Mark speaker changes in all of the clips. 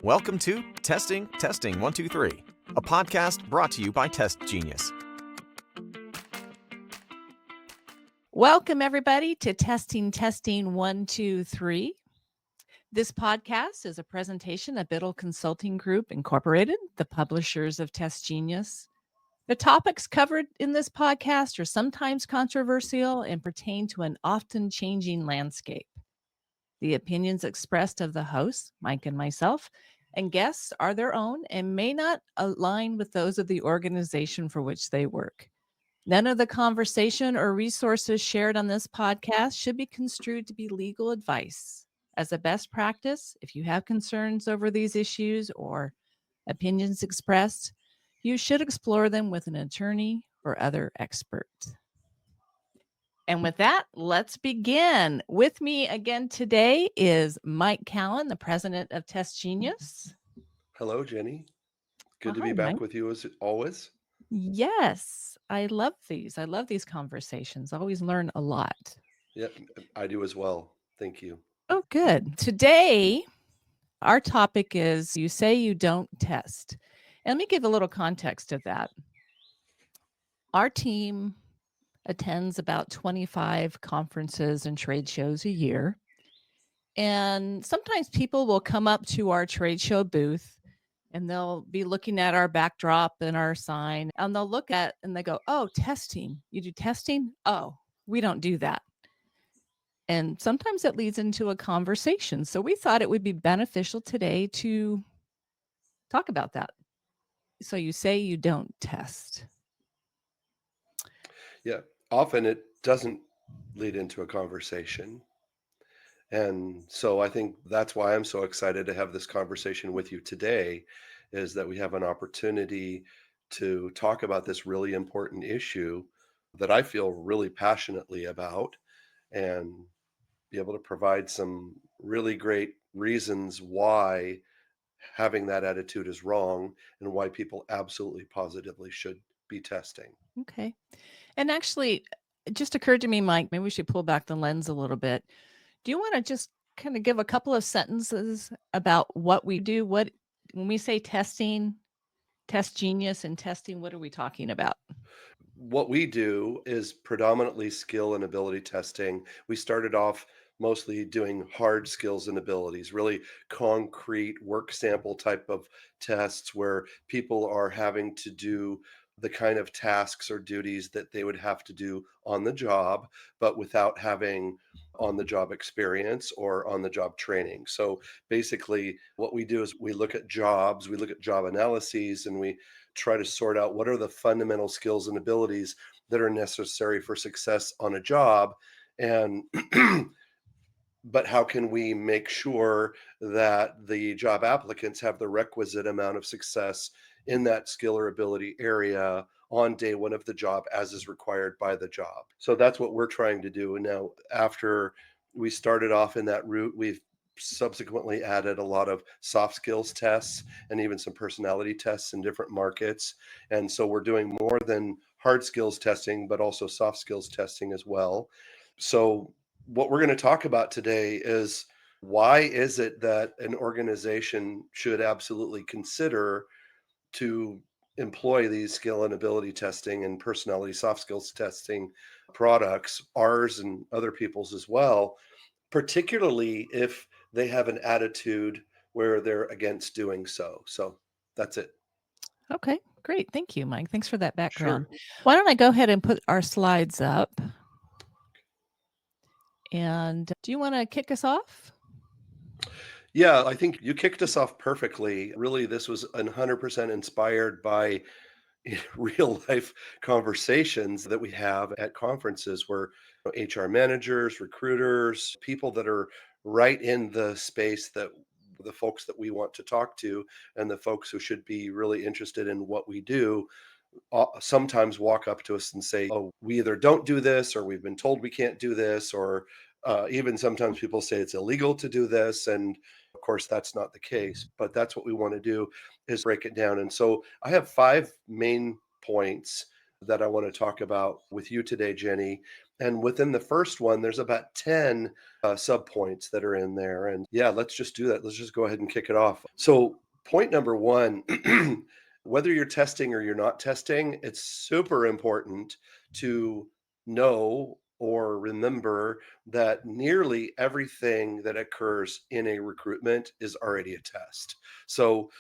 Speaker 1: Welcome to Testing, 1, 2, 3, a podcast brought to you by TestGenius.
Speaker 2: Welcome, everybody, to Testing, 1, 2, 3. This podcast is a presentation of Biddle Consulting Group, Incorporated, the publishers of TestGenius. The topics covered in this podcast are sometimes controversial and pertain to an often changing landscape. The opinions expressed of the hosts, Mike and myself, and guests are their own and may not align with those of the organization for which they work. None of the conversation or resources shared on this podcast should be construed to be legal advice. As a best practice, if you have concerns over these issues or opinions expressed, you should explore them with an attorney or other expert. And with that, let's begin. With me again today is Mike Callen, the president of TestGenius.
Speaker 3: Hello, Jenny. Good to
Speaker 2: Hi,
Speaker 3: be back
Speaker 2: Mike.
Speaker 3: with you as always.
Speaker 2: Yes, I love these. I love these conversations. I always learn a lot.
Speaker 3: Yep, I do as well. Thank you.
Speaker 2: Oh, good. Today, our topic is you say you don't test. And let me give a little context to that. Our team attends about 25 conferences and trade shows a year. And sometimes people will come up to our trade show booth and they'll be looking at our backdrop and our sign, and they'll look at and they go, "Oh, testing. You do testing? Oh, we don't do that." And sometimes it leads into a conversation. So we thought it would be beneficial today to talk about that. So you say you don't test.
Speaker 3: Yeah, often it doesn't lead into a conversation. And so I think that's why I'm so excited to have this conversation with you today, is that we have an opportunity to talk about this really important issue that I feel really passionately about and be able to provide some really great reasons why having that attitude is wrong and why people absolutely positively should be testing.
Speaker 2: Okay. And actually, it just occurred to me, Mike, maybe we should pull back the lens a little bit. Do you want to just kind of give a couple of sentences about what we do? What, when we say testing, TestGenius and testing, what are we talking about?
Speaker 3: What we do is predominantly skill and ability testing. We started off mostly doing hard skills and abilities, really concrete work sample type of tests where people are having to do the kind of tasks or duties that they would have to do on the job, but without having on the job experience or on the job training. So basically, what we do is we look at jobs, we look at job analyses, and we try to sort out what are the fundamental skills and abilities that are necessary for success on a job. And but how can we make sure that the job applicants have the requisite amount of success in that skill or ability area on day one of the job as is required by the job? So that's what we're trying to do. And now, after we started off in that route, we've subsequently added a lot of soft skills tests and even some personality tests in different markets. And so we're doing more than hard skills testing, but also soft skills testing as well. So what we're going to talk about today is, why is it that an organization should absolutely consider to employ these skill and ability testing and personality soft skills testing products, ours and other people's as well, particularly if they have an attitude where they're against doing so. So that's it.
Speaker 2: Okay, great. Thank you, Mike. Thanks for that background.
Speaker 3: Sure.
Speaker 2: Why don't I go ahead and put our slides up? And do you want to kick us off?
Speaker 3: Yeah, I think you kicked us off perfectly. Really, this was 100% inspired by real life conversations that we have at conferences where HR managers, recruiters, people that are right in the space that the folks that we want to talk to and the folks who should be really interested in what we do sometimes walk up to us and say, "Oh, we either don't do this, or we've been told we can't do this," or even sometimes people say it's illegal to do this. And of course, that's not the case. But that's what we want to do, is break it down. And so I have 5 main points that I want to talk about with you today, Jenny. And within the first one, there's about 10 subpoints that are in there. And yeah, let's just do that. Let's just go ahead and kick it off. So, point number one, whether you're testing or you're not testing, it's super important to know or remember that nearly everything that occurs in a recruitment is already a test. So,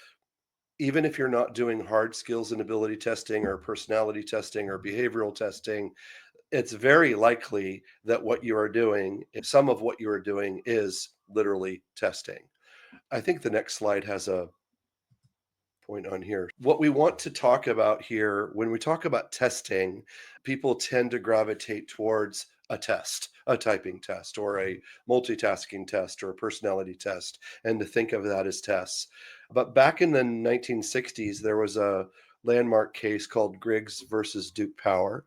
Speaker 3: even if you're not doing hard skills and ability testing or personality testing or behavioral testing, it's very likely that what you are doing, some of what you are doing is literally testing. I think the next slide has a point on here. What we want to talk about here, when we talk about testing, people tend to gravitate towards a test, a typing test, or a multitasking test, or a personality test, and to think of that as tests. But back in the 1960s, there was a landmark case called Griggs versus Duke Power.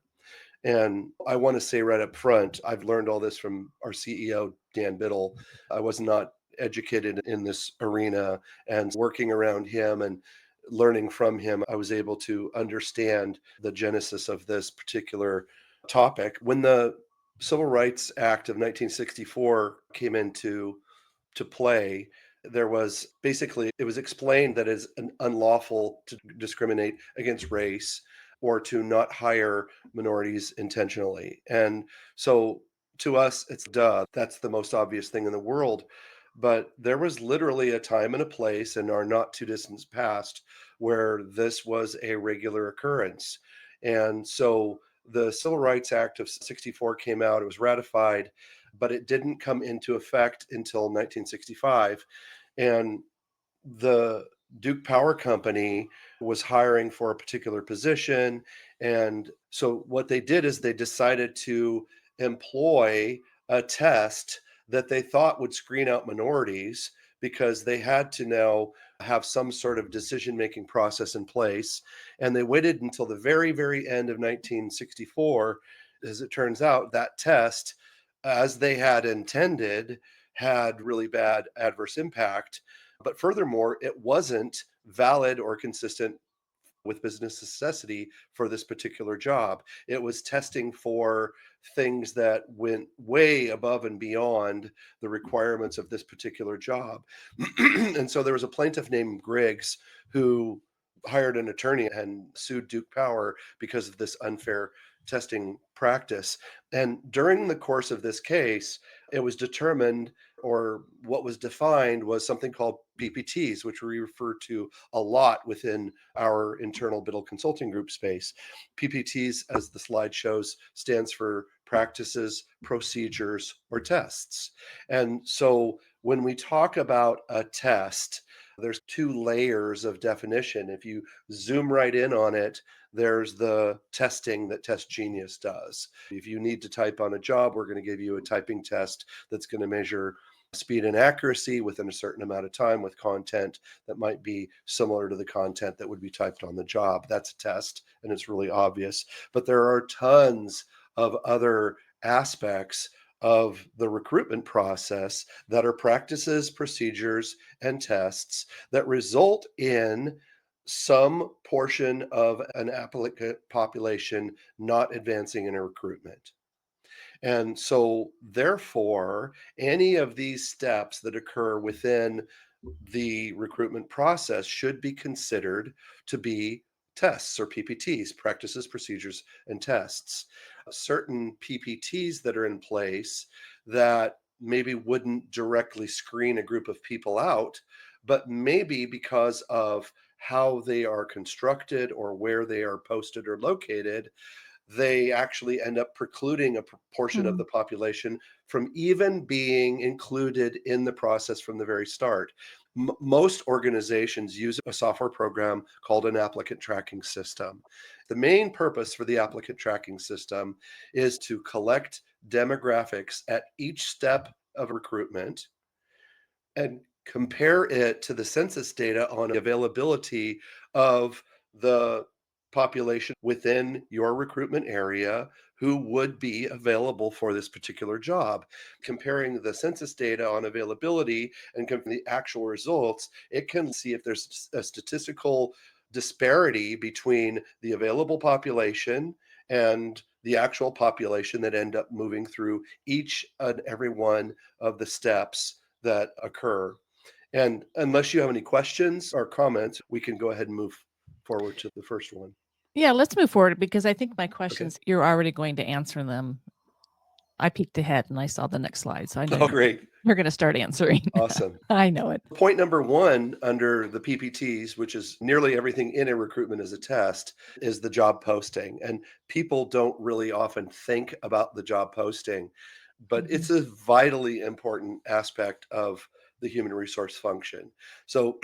Speaker 3: And I want to say right up front, I've learned all this from our CEO, Dan Biddle. I was not educated in this arena, and working around him and learning from him, I was able to understand the genesis of this particular topic. When the Civil Rights Act of 1964 came into to play, there was basically, it was explained that it's unlawful to discriminate against race or to not hire minorities intentionally. And so to us, it's duh, that's the most obvious thing in the world. But there was literally a time and a place in our not too distant past where this was a regular occurrence. And so the Civil Rights Act of 64 came out, it was ratified, but it didn't come into effect until 1965. And the Duke Power Company was hiring for a particular position. And so what they did is they decided to employ a test that they thought would screen out minorities because they had to now have some sort of decision making process in place. And they waited until the very, very end of 1964. As it turns out, that test, as they had intended, had really bad adverse impact. But furthermore, it wasn't valid or consistent with business necessity for this particular job. It was testing for things that went way above and beyond the requirements of this particular job. And so there was a plaintiff named Griggs who hired an attorney and sued Duke Power because of this unfair testing practice. And during the course of this case, it was determined, or what was defined was something called PPTs, which we refer to a lot within our internal Biddle consulting group space. PPTs, as the slide shows, stands for practices, procedures, or tests. And so when we talk about a test, there's two layers of definition. If you zoom right in on it, there's the testing that TestGenius does. If you need to type on a job, we're going to give you a typing test that's going to measure speed and accuracy within a certain amount of time with content that might be similar to the content that would be typed on the job. That's a test, and it's really obvious. But there are tons of other aspects of the recruitment process that are practices, procedures, and tests that result in some portion of an applicant population not advancing in a recruitment. And so, therefore, any of these steps that occur within the recruitment process should be considered to be tests or PPTs, practices, procedures, and tests. Certain PPTs that are in place that maybe wouldn't directly screen a group of people out, but maybe because of how they are constructed or where they are posted or located, they actually end up precluding a portion of
Speaker 2: Mm.
Speaker 3: the population from even being included in the process from the very start. Most organizations use a software program called an applicant tracking system. The main purpose for the applicant tracking system is to collect demographics at each step of recruitment and compare it to the census data on availability of the population within your recruitment area who would be available for this particular job. Comparing the census data on availability and comparing the actual results, it can see if there's a statistical disparity between the available population and the actual population that end up moving through each and every one of the steps that occur. And unless you have any questions or comments, we can go ahead and move forward to the first one.
Speaker 2: Yeah, let's move forward because I think my
Speaker 3: Okay.
Speaker 2: questions, you're already going to answer them. I peeked ahead and I saw the next slide. So I know
Speaker 3: Oh, great.
Speaker 2: you're going to start answering.
Speaker 3: Awesome.
Speaker 2: I know it.
Speaker 3: Point number one under the PPTs, which is nearly everything in a recruitment as a test, is the job posting. And people don't really often think about the job posting, but
Speaker 2: Mhm.
Speaker 3: it's a vitally important aspect of the human resource function. So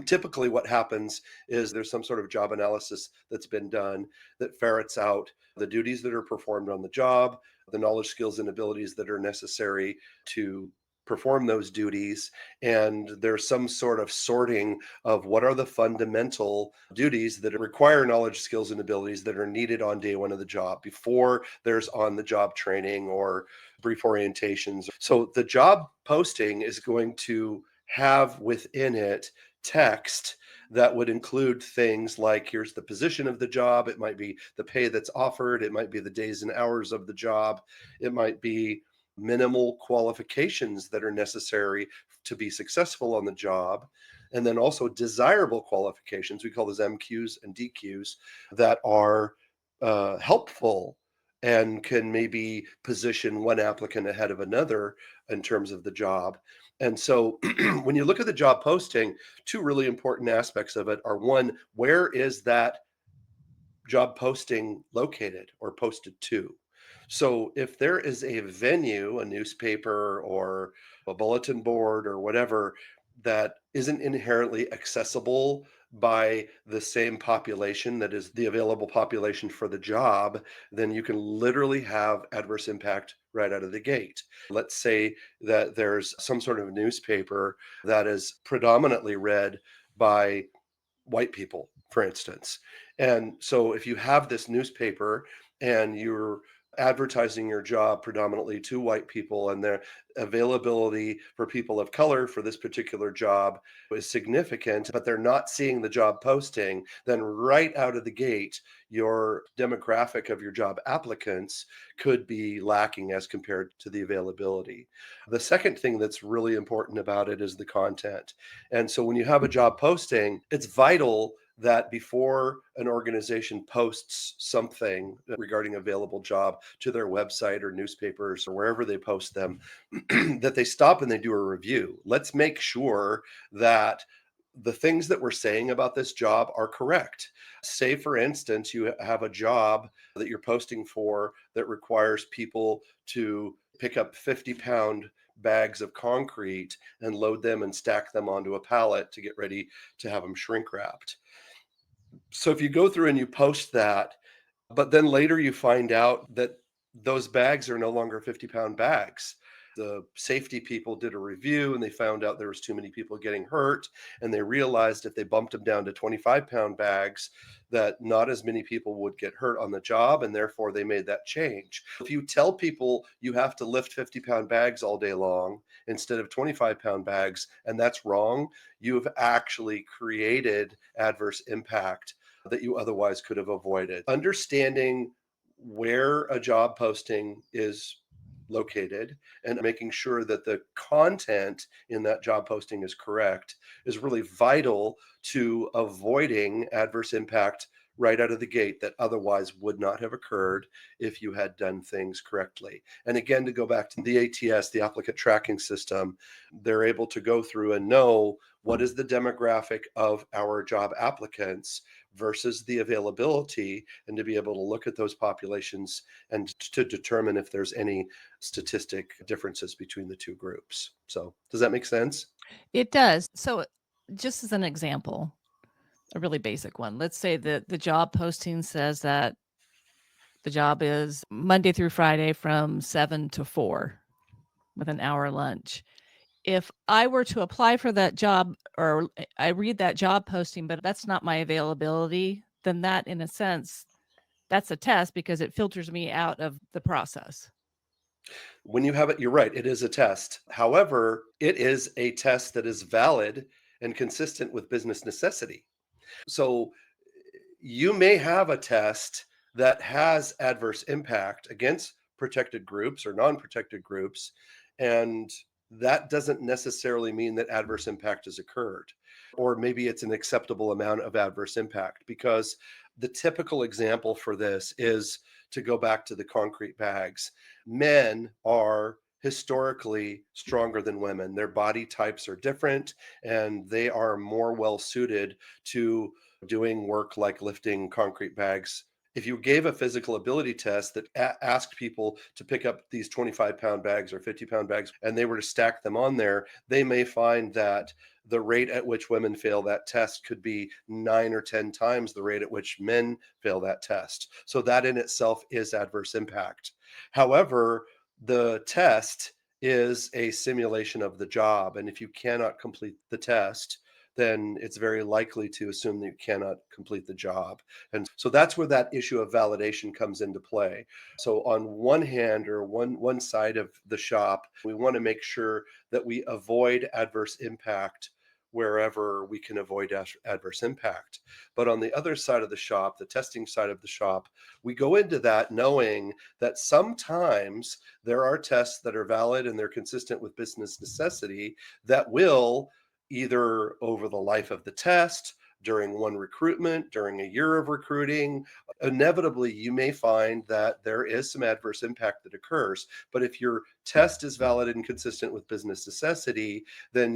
Speaker 3: typically what happens is there's some sort of job analysis that's been done that ferrets out the duties that are performed on the job, the knowledge, skills, and abilities that are necessary to perform those duties, and there's some sort of sorting of what are the fundamental duties that require knowledge, skills, and abilities that are needed on day one of the job before there's on the job training or brief orientations. So the job posting is going to have within it text that would include things like here's the position of the job, it might be the pay that's offered, it might be the days and hours of the job, it might be minimal qualifications that are necessary to be successful on the job, and then also desirable qualifications, we call those MQs and DQs, that are helpful and can maybe position one applicant ahead of another in terms of the job. And so when you look at the job posting, two really important aspects of it are, one, where is that job posting located or posted to? So if there is a venue, a newspaper or a bulletin board or whatever, that isn't inherently accessible by the same population that is the available population for the job, then you can literally have adverse impact right out of the gate. Let's say that there's some sort of newspaper that is predominantly read by white people, for instance. And so if you have this newspaper and you're advertising your job predominantly to white people and their availability for people of color for this particular job is significant, but they're not seeing the job posting, then right out of the gate, your demographic of your job applicants could be lacking as compared to the availability. The second thing that's really important about it is the content. And so when you have a job posting, it's vital that before an organization posts something regarding available job to their website or newspapers or wherever they post them, that they stop and they do a review. Let's make sure that the things that we're saying about this job are correct. Say, for instance, you have a job that you're posting for that requires people to pick up 50-pound bags of concrete and load them and stack them onto a pallet to get ready to have them shrink wrapped. So if you go through and you post that, but then later you find out that those bags are no longer 50-pound bags. The safety people did a review and they found out there was too many people getting hurt, and they realized if they bumped them down to 25-pound bags that not as many people would get hurt on the job, and therefore they made that change. If you tell people you have to lift 50-pound bags all day long instead of 25-pound bags, and that's wrong, you have actually created adverse impact that you otherwise could have avoided. Understanding where a job posting is located and making sure that the content in that job posting is correct is really vital to avoiding adverse impact right out of the gate that otherwise would not have occurred if you had done things correctly. And again, to go back to the ATS, the applicant tracking system, they're able to go through and know what is the demographic of our job applicants versus the availability, and to be able to look at those populations and to determine if there's any statistic differences between the two groups. So does that make sense?
Speaker 2: It does. So just as an example, a really basic one, let's say that the job posting says that the job is Monday through Friday from 7 to 4 with an hour lunch. If I were to apply for that job, or I read that job posting, but that's not my availability, then that, in a sense, that's a test because it filters me out of the process.
Speaker 3: When you have it, you're right, it is a test. However, it is a test that is valid and consistent with business necessity. So you may have a test that has adverse impact against protected groups or non-protected groups, and that doesn't necessarily mean that adverse impact has occurred, or maybe it's an acceptable amount of adverse impact. Because the typical example for this is, to go back to the concrete bags, men are historically stronger than women. Their body types are different, and they are more well suited to doing work like lifting concrete bags. If you gave a physical ability test that asked people to pick up these 25-pound bags or 50-pound bags, and they were to stack them on there, they may find that the rate at which women fail that test could be 9 or 10 times the rate at which men fail that test. So that in itself is adverse impact. However, the test is a simulation of the job. And if you cannot complete the test, then it's very likely to assume that you cannot complete the job. And so that's where that issue of validation comes into play. So on one hand, or one side of the shop, we want to make sure that we avoid adverse impact wherever we can avoid adverse impact. But on the other side of the shop, the testing side of the shop, we go into that knowing that sometimes there are tests that are valid and they're consistent with business necessity that will, either over the life of the test, during one recruitment, during a year of recruiting, inevitably you may find that there is some adverse impact that occurs. But if your test is valid and consistent with business necessity, then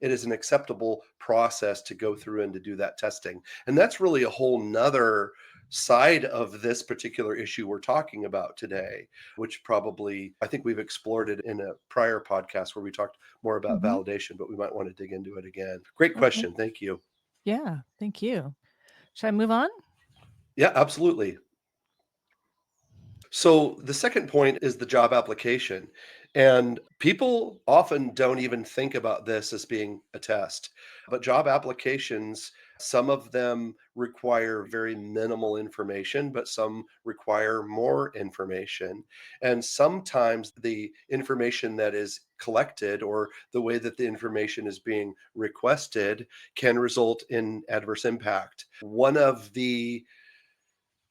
Speaker 3: it is an acceptable process to go through and to do that testing. And that's really a whole nother side of this particular issue we're talking about today, which probably I think we've explored it in a prior podcast where we talked more about
Speaker 2: Mhm.
Speaker 3: validation, but we might want to dig into it again. Great
Speaker 2: Okay.
Speaker 3: question. Thank you.
Speaker 2: Yeah. Thank you. Should I move on?
Speaker 3: Yeah, absolutely. So the second point is the job application. And people often don't even think about this as being a test. But job applications, some of them require very minimal information, but some require more information. And sometimes the information that is collected, or the way that the information is being requested, can result in adverse impact. One of the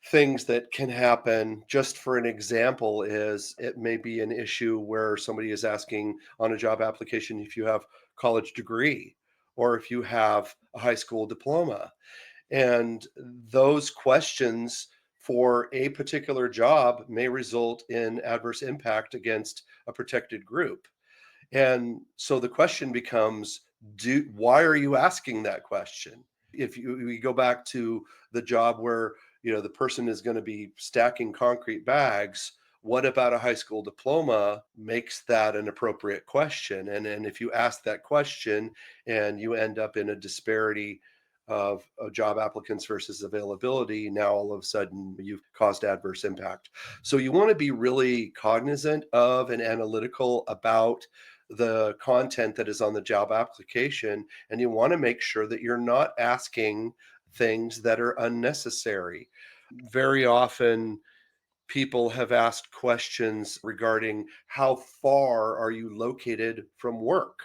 Speaker 3: things that can happen, just for an example, is it may be an issue where somebody is asking on a job application if you have college degree or if you have a high school diploma. And those questions for a particular job may result in adverse impact against a protected group. And so the question becomes, why are you asking that question? If we go back to the job where, the person is going to be stacking concrete bags, what about a high school diploma makes that an appropriate question? And if you ask that question and you end up in a disparity of job applicants versus availability, now all of a sudden you've caused adverse impact. So you want to be really cognizant of and analytical about the content that is on the job application, and you want to make sure that you're not asking things that are unnecessary. Very often people have asked questions regarding how far are you located from work?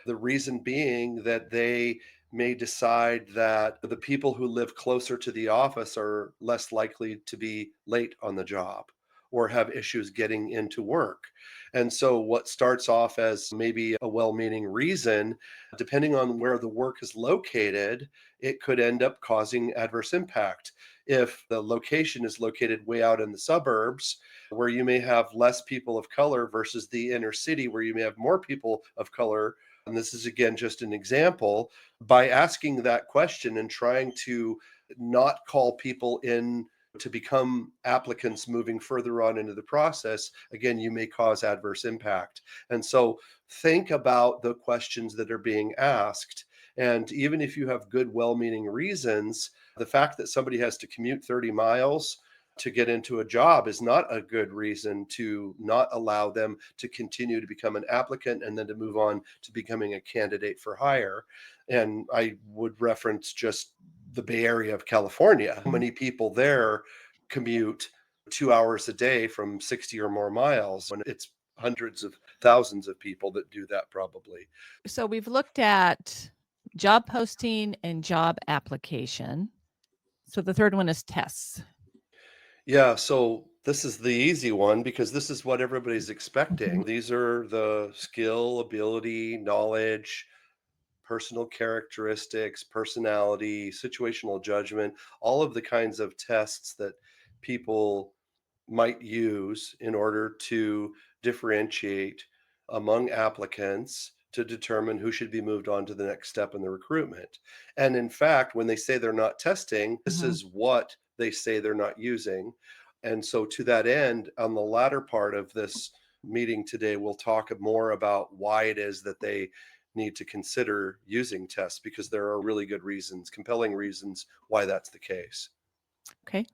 Speaker 3: The reason being that they may decide that the people who live closer to the office are less likely to be late on the job or have issues getting into work. And so, what starts off as maybe a well meaning reason, depending on where the work is located, it could end up causing adverse impact. If the location is located way out in the suburbs, where you may have less people of color versus the inner city where you may have more people of color, and this is again just an example, by asking that question and trying to not call people in to become applicants moving further on into the process, again, you may cause adverse impact. And so think about the questions that are being asked. And even if you have good, well meaning reasons, the fact that somebody has to commute 30 miles to get into a job is not a good reason to not allow them to continue to become an applicant and then to move on to becoming a candidate for hire. And I would reference just the Bay Area of California. How many people there commute 2 hours a day from 60 or more miles when it's hundreds of thousands of people that do that probably.
Speaker 2: So we've looked at job posting and job application. So the third one is tests.
Speaker 3: Yeah, so this is the easy one because this is what everybody's expecting. These are the skill, ability, knowledge, personal characteristics, personality, situational judgment, all of the kinds of tests that people might use in order to differentiate among applicants to determine who should be moved on to the next step in the recruitment. And in fact, when they say they're not testing, this
Speaker 2: Mhm.
Speaker 3: is what they say they're not using. And so, to that end, on the latter part of this meeting today, we'll talk more about why it is that they need to consider using tests because there are really good reasons, compelling reasons why that's the case.
Speaker 2: Okay.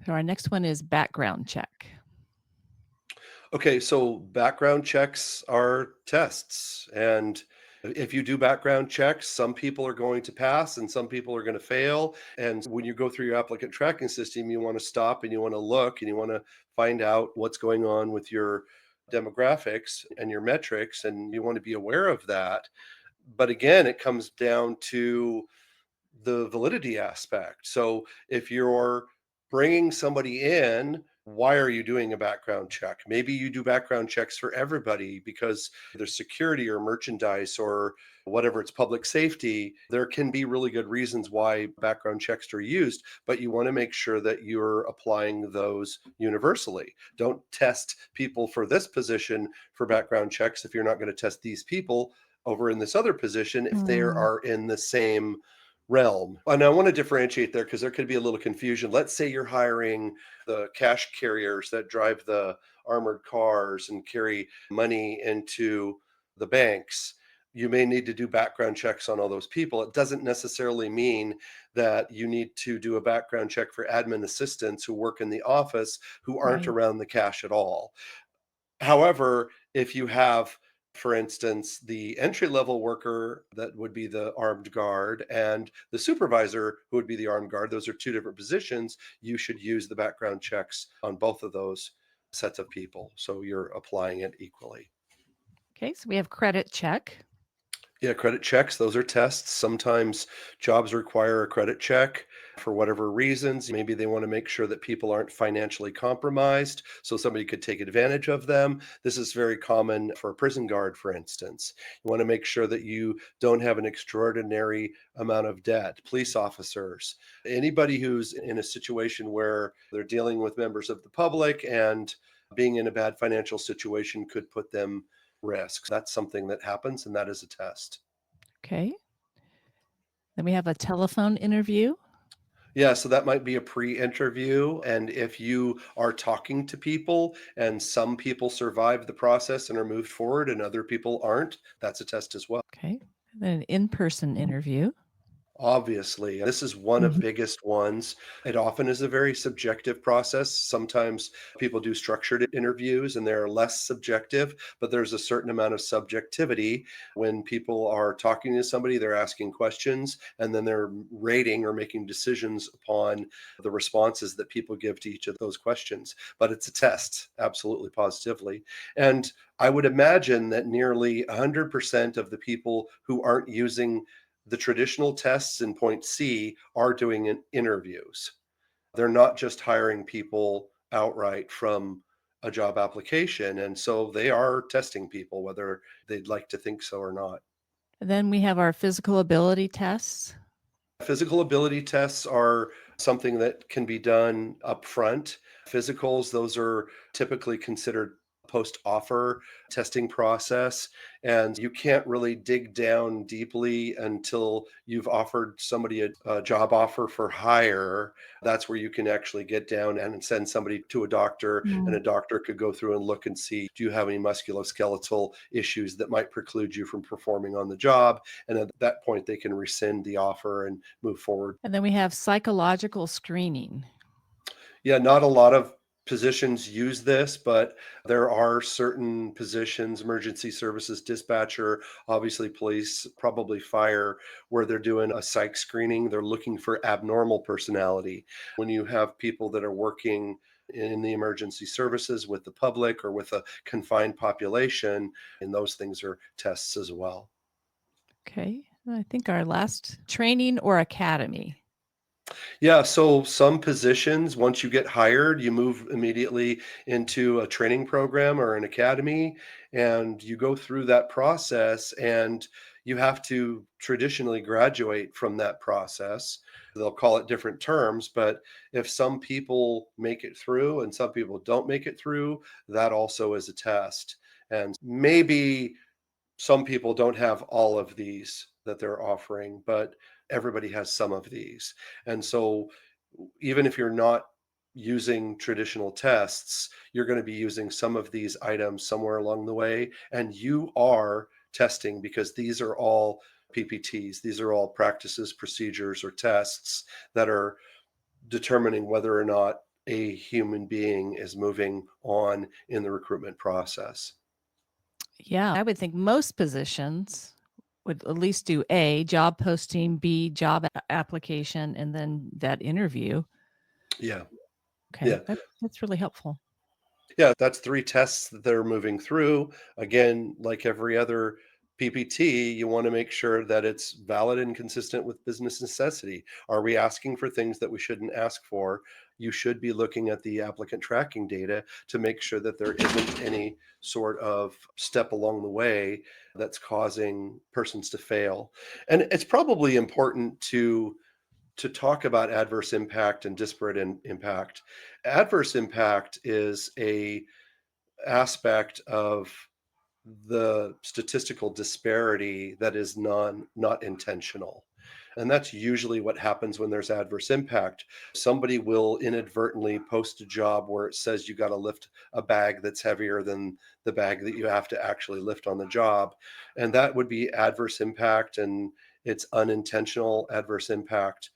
Speaker 2: So our next one is background check.
Speaker 3: Okay, so background checks are tests. And if you do background checks, some people are going to pass and some people are going to fail. And when you go through your applicant tracking system, you want to stop and you want to look and you want to find out what's going on with your demographics and your metrics. And you want to be aware of that. But again, it comes down to the validity aspect. So if you're bringing somebody in, why are you doing a background check? Maybe you do background checks for everybody because there's security or merchandise or whatever, it's public safety. There can be really good reasons why background checks are used, but you want to make sure that you're applying those universally. Don't test people for this position for background checks if you're not going to test these people over in this other position if they
Speaker 2: Mm,
Speaker 3: are in the same realm. And I want to differentiate there because there could be a little confusion. Let's say you're hiring the cash carriers that drive the armored cars and carry money into the banks. You may need to do background checks on all those people. It doesn't necessarily mean that you need to do a background check for admin assistants who work in the office who aren't
Speaker 2: right.
Speaker 3: around the cash at all. However, if you have, for instance, the entry level worker that would be the armed guard and the supervisor who would be the armed guard, those are two different positions. You should use the background checks on both of those sets of people. So you're applying it equally.
Speaker 2: Okay. So we have credit check.
Speaker 3: Yeah, credit checks, those are tests. Sometimes jobs require a credit check for whatever reasons. Maybe they want to make sure that people aren't financially compromised, so somebody could take advantage of them. This is very common for a prison guard, for instance. You want to make sure that you don't have an extraordinary amount of debt. Police officers, anybody who's in a situation where they're dealing with members of the public and being in a bad financial situation could put them risks. That's something that happens, and that is a test.
Speaker 2: Okay. Then we have a telephone interview.
Speaker 3: Yeah, so that might be a pre-interview. And if you are talking to people and some people survive the process and are moved forward and other people aren't, that's a test as well.
Speaker 2: Okay. And then an in-person interview.
Speaker 3: Obviously, this is one of
Speaker 2: Mhm.
Speaker 3: biggest ones. It often is a very subjective process. Sometimes people do structured interviews and they're less subjective, but there's a certain amount of subjectivity when people are talking to somebody, they're asking questions, and then they're rating or making decisions upon the responses that people give to each of those questions. But it's a test, absolutely positively. And I would imagine that nearly 100% of the people who aren't using the traditional tests in point C are doing interviews. They're not just hiring people outright from a job application. And so they are testing people, whether they'd like to think so or not.
Speaker 2: And then we have our physical ability tests.
Speaker 3: Physical ability tests are something that can be done up front. Physicals, those are typically considered post offer testing process, and you can't really dig down deeply until you've offered somebody a job offer for hire. That's where you can actually get down and send somebody to a doctor, and
Speaker 2: Mm.
Speaker 3: a doctor could go through and look and see, do you have any musculoskeletal issues that might preclude you from performing on the job? And at that point they can rescind the offer and move forward.
Speaker 2: And then we have psychological screening.
Speaker 3: Yeah, not a lot of positions use this, but there are certain positions, emergency services dispatcher, obviously police, probably fire, where they're doing a psych screening. They're looking for abnormal personality. When you have people that are working in the emergency services with the public or with a confined population, and those things are tests as well.
Speaker 2: Okay. And I think our last training or academy.
Speaker 3: Yeah, so some positions, once you get hired, you move immediately into a training program or an academy, and you go through that process, and you have to traditionally graduate from that process. They'll call it different terms, but if some people make it through and some people don't make it through, that also is a test. And maybe some people don't have all of these that they're offering, but everybody has some of these. And so even if you're not using traditional tests, you're going to be using some of these items somewhere along the way. And you are testing because these are all PPTs, these are all practices, procedures, or tests that are determining whether or not a human being is moving on in the recruitment process.
Speaker 2: Yeah, I would think most positions would at least do A, job posting, B, job application, and then that interview.
Speaker 3: Yeah.
Speaker 2: Okay,
Speaker 3: Yeah.
Speaker 2: that's really helpful.
Speaker 3: Yeah, that's 3 tests that they're moving through. Again, like every other PPT, you wanna make sure that it's valid and consistent with business necessity. Are we asking for things that we shouldn't ask for? You should be looking at the applicant tracking data to make sure that there isn't any sort of step along the way that's causing persons to fail. And it's probably important to talk about adverse impact and disparate impact. Adverse impact is a aspect of the statistical disparity that is not intentional. And that's usually what happens when there's adverse impact. Somebody will inadvertently post a job where it says you got to lift a bag that's heavier than the bag that you have to actually lift on the job. And that would be adverse impact, and it's unintentional adverse impact.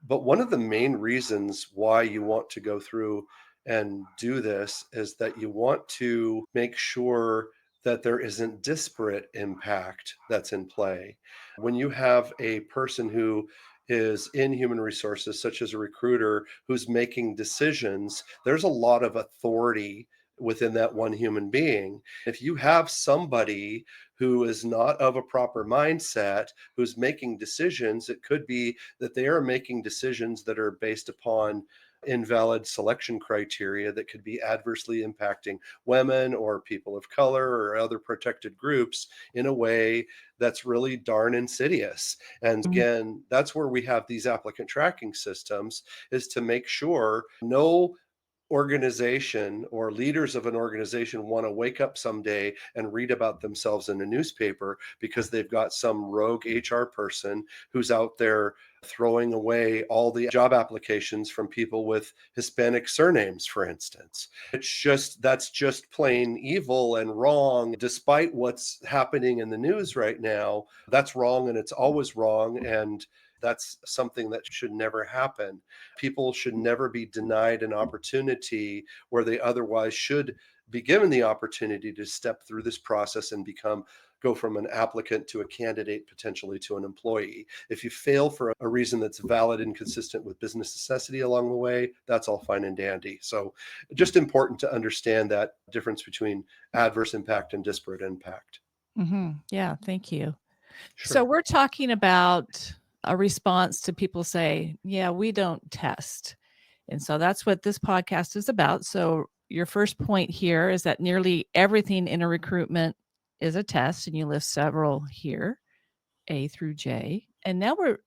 Speaker 3: But one of the main reasons why you want to go through and do this is that you want to make sure that there isn't disparate impact that's in play. When you have a person who is in human resources, such as a recruiter, who's making decisions, there's a lot of authority within that one human being. If you have somebody who is not of a proper mindset, who's making decisions, it could be that they are making decisions that are based upon invalid selection criteria that could be adversely impacting women or people of color or other protected groups in a way that's really darn insidious. And
Speaker 2: Mhm.
Speaker 3: again, that's where we have these applicant tracking systems, is to make sure no organization or leaders of an organization want to wake up someday and read about themselves in a newspaper because they've got some rogue HR person who's out there throwing away all the job applications from people with Hispanic surnames, for instance. That's just plain evil and wrong. Despite what's happening in the news right now, that's wrong, and it's always wrong. And that's something that should never happen. People should never be denied an opportunity where they otherwise should be given the opportunity to step through this process and go from an applicant to a candidate, potentially to an employee. If you fail for a reason that's valid and consistent with business necessity along the way, that's all fine and dandy. So just important to understand that difference between adverse impact and disparate impact.
Speaker 2: Yeah, thank you. So
Speaker 3: Sure.
Speaker 2: we're talking about a response to people say, yeah, we don't test. And so that's what this podcast is about. So your first point here is that nearly everything in a recruitment is a test, and you list several here, A through J. And now we're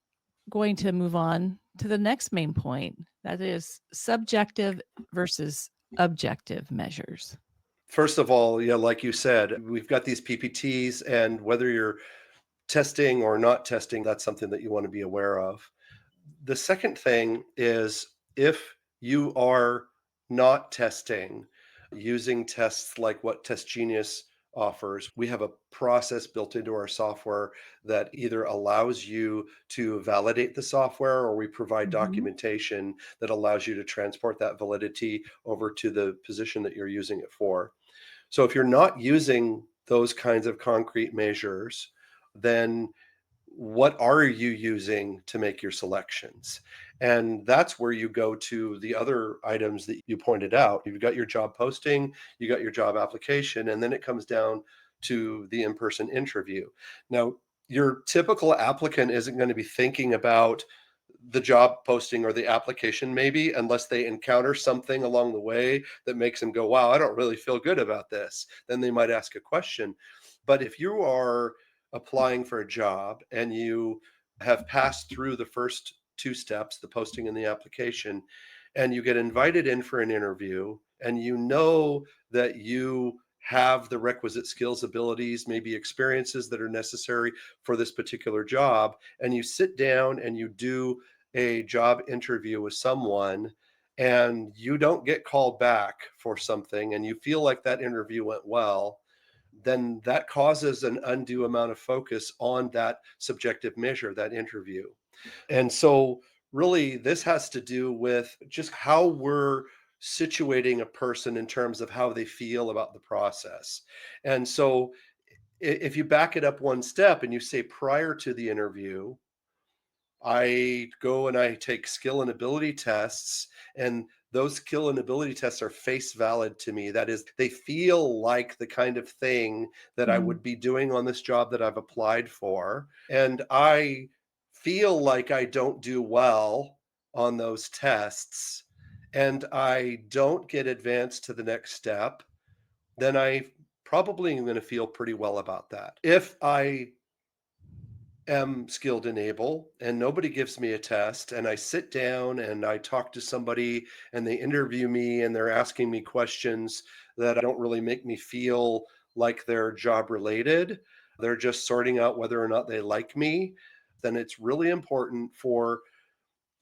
Speaker 2: going to move on to the next main point, that is subjective versus objective measures.
Speaker 3: First of all, yeah, like you said, we've got these PPTs, and whether you're testing or not testing, that's something that you want to be aware of. The second thing is, if you are not testing using tests like what TestGenius offers, we have a process built into our software that either allows you to validate the software, or we provide
Speaker 2: Mhm.
Speaker 3: documentation that allows you to transport that validity over to the position that you're using it for. So if you're not using those kinds of concrete measures, then what are you using to make your selections? And that's where you go to the other items that you pointed out. You've got your job posting, you got your job application, and then it comes down to the in person interview. Now, your typical applicant isn't going to be thinking about the job posting or the application, maybe, unless they encounter something along the way that makes them go, wow, I don't really feel good about this. Then they might ask a question. But if you are applying for a job and you have passed through the first two steps, the posting and the application, and you get invited in for an interview, and you know that you have the requisite skills, abilities, maybe experiences that are necessary for this particular job, and you sit down and you do a job interview with someone and you don't get called back for something and you feel like that interview went well, then that causes an undue amount of focus on that subjective measure, that interview. And so, really, this has to do with just how we're situating a person in terms of how they feel about the process. And so, if you back it up one step and you say prior to the interview, I go and I take skill and ability tests, and those skill and ability tests are face valid to me. That is, they feel like the kind of thing that I
Speaker 2: Mhm.
Speaker 3: would be doing on this job that I've applied for. And I feel like I don't do well on those tests, and I don't get advanced to the next step, then I probably am going to feel pretty well about that. If I am skilled and able and nobody gives me a test and I sit down and I talk to somebody and they interview me and they're asking me questions that don't really make me feel like they're job related, they're just sorting out whether or not they like me, then it's really important for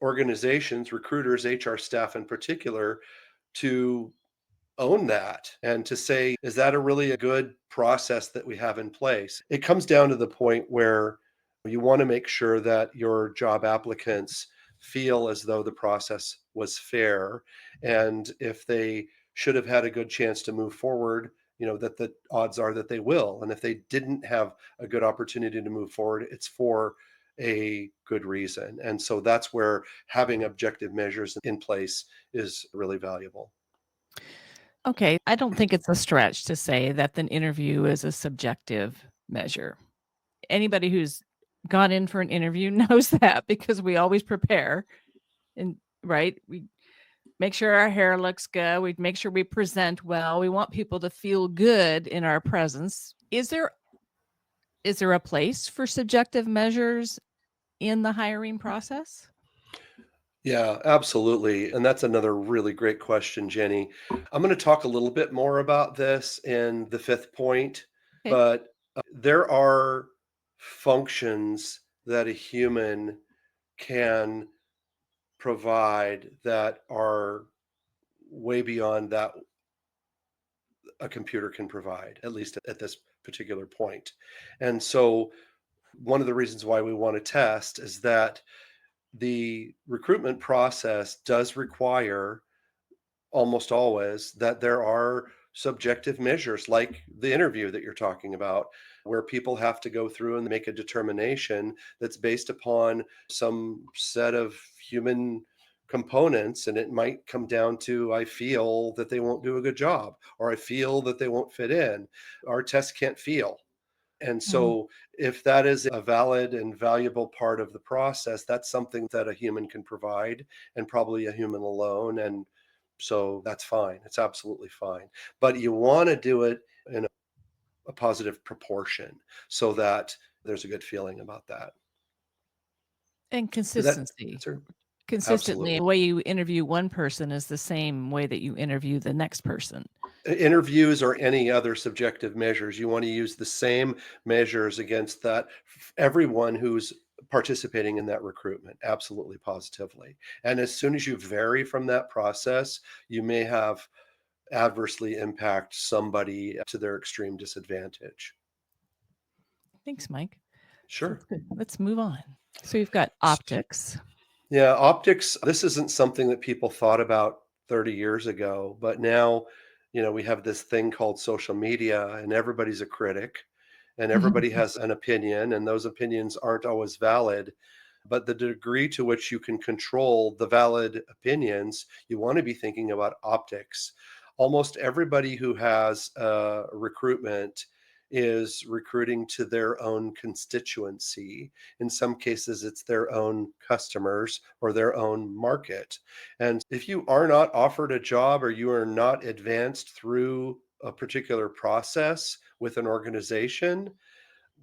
Speaker 3: organizations, recruiters, HR staff in particular, to own that and to say, is that a really a good process that we have in place? It comes down to the point where you want to make sure that your job applicants feel as though the process was fair. And if they should have had a good chance to move forward, that the odds are that they will. And if they didn't have a good opportunity to move forward, it's for a good reason. And so that's where having objective measures in place is really valuable.
Speaker 2: Okay, I don't think it's a stretch to say that an interview is a subjective measure. Anybody who's gone in for an interview knows that because we always prepare and right? We make sure our hair looks good, we make sure we present well. We want people to feel good in our presence. Is there a place for subjective measures in the hiring process?
Speaker 3: Yeah, absolutely. And that's another really great question, Jenny. I'm going to talk a little bit more about this in the fifth point,
Speaker 2: Okay.
Speaker 3: but there are functions that a human can provide that are way beyond that a computer can provide, at least at this particular point. And so, one of the reasons why we want to test is that the recruitment process does require almost always that there are subjective measures like the interview that you're talking about, where people have to go through and make a determination that's based upon some set of human components. And it might come down to, I feel that they won't do a good job, or I feel that they won't fit in. Our tests can't feel. And
Speaker 2: Mhm.
Speaker 3: so, if that is a valid and valuable part of the process, that's something that a human can provide, and probably a human alone. And so that's fine. It's absolutely fine. But you want to do it in a positive proportion so that there's a good feeling about that.
Speaker 2: And
Speaker 3: Does that
Speaker 2: consistency.
Speaker 3: answer?
Speaker 2: Consistently,
Speaker 3: Absolutely.
Speaker 2: the way you interview one person is the same way that you interview the next person.
Speaker 3: Interviews or any other subjective measures, you want to use the same measures against that everyone who's participating in that recruitment. Absolutely, positively. And as soon as you vary from that process, you may have adversely impact somebody to their extreme disadvantage.
Speaker 2: Thanks, Mike.
Speaker 3: Sure.
Speaker 2: That's good. Let's move on. So you've got optics.
Speaker 3: Yeah, optics, this isn't something that people thought about 30 years ago, but now, we have this thing called social media and everybody's a critic and everybody has an opinion and those opinions aren't always valid. But the degree to which you can control the valid opinions, you want to be thinking about optics. Almost everybody who has recruitment is recruiting to their own constituency. In some cases, it's their own customers or their own market. And if you are not offered a job or you are not advanced through a particular process with an organization,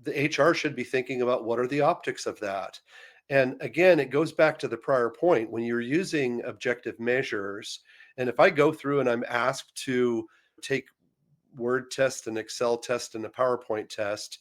Speaker 3: the HR should be thinking about what are the optics of that. And again, it goes back to the prior point when you're using objective measures. And if I go through and I'm asked to take Word test, an Excel test, and a PowerPoint test,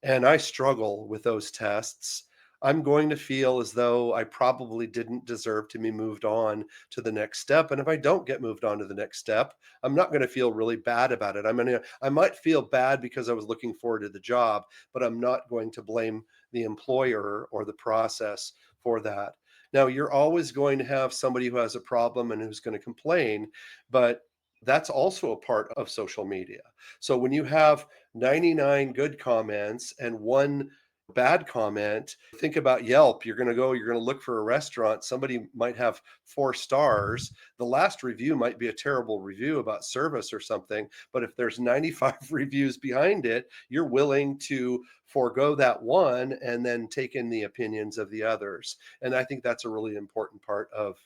Speaker 3: and I struggle with those tests, I'm going to feel as though I probably didn't deserve to be moved on to the next step. And if I don't get moved on to the next step, I'm not going to feel really bad about it. I might feel bad because I was looking forward to the job, but I'm not going to blame the employer or the process for that. Now, you're always going to have somebody who has a problem and who's going to complain, but that's also a part of social media. So when you have 99 good comments and one bad comment, think about Yelp. You're going to look for a restaurant. Somebody might have 4 stars. The last review might be a terrible review about service or something. But if there's 95 reviews behind it, you're willing to forego that one and then take in the opinions of the others. And I think that's a really important part of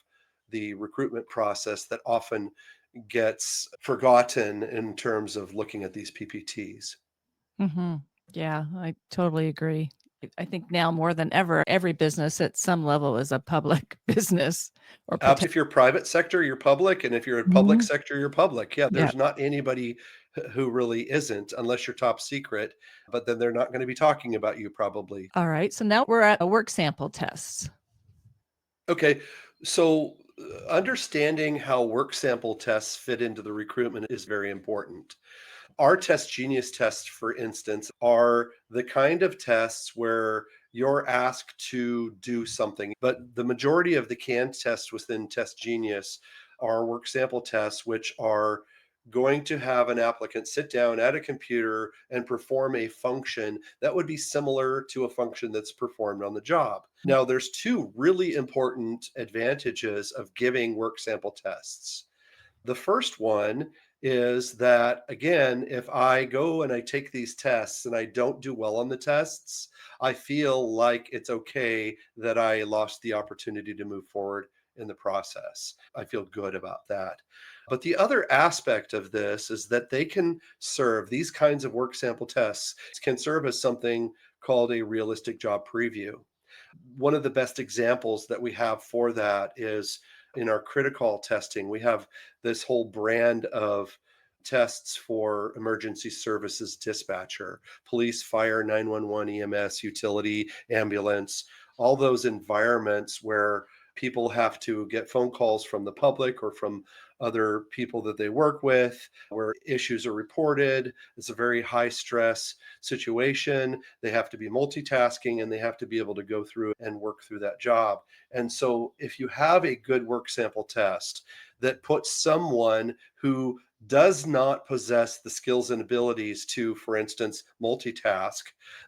Speaker 3: the recruitment process that often gets forgotten in terms of looking at these PPTs.
Speaker 2: Mm-hmm. Yeah, I totally agree. I think now more than ever, every business at some level is a public business or
Speaker 3: If you're private sector, you're public, and if you're in public
Speaker 2: Mhm.
Speaker 3: sector, you're public. Yeah,
Speaker 2: Yeah.
Speaker 3: there's not anybody who really isn't, unless you're top secret, but then they're not going to be talking about you probably.
Speaker 2: All right. So now we're at a work sample tests.
Speaker 3: Okay, so understanding how work sample tests fit into the recruitment is very important. Our TestGenius tests, for instance, are the kind of tests where you're asked to do something, but the majority of the canned tests within TestGenius are work sample tests, which are going to have an applicant sit down at a computer and perform a function that would be similar to a function that's performed on the job. Now, there's two really important advantages of giving work sample tests. The first one is that, again, if I go and I take these tests and I don't do well on the tests, I feel like it's okay that I lost the opportunity to move forward in the process. I feel good about that. But the other aspect of this is that they can serve, these kinds of work sample tests can serve as something called a realistic job preview. One of the best examples that we have for that is in our critical testing. We have this whole brand of tests for emergency services dispatcher, police, fire, 911, EMS, utility, ambulance, all those environments where people have to get phone calls from the public or from other people that they work with, where issues are reported. It's a very high stress situation. They have to be multitasking and they have to be able to go through and work through that job. And so, if you have a good work sample test that puts someone who does not possess the skills and abilities to, for instance, multitask,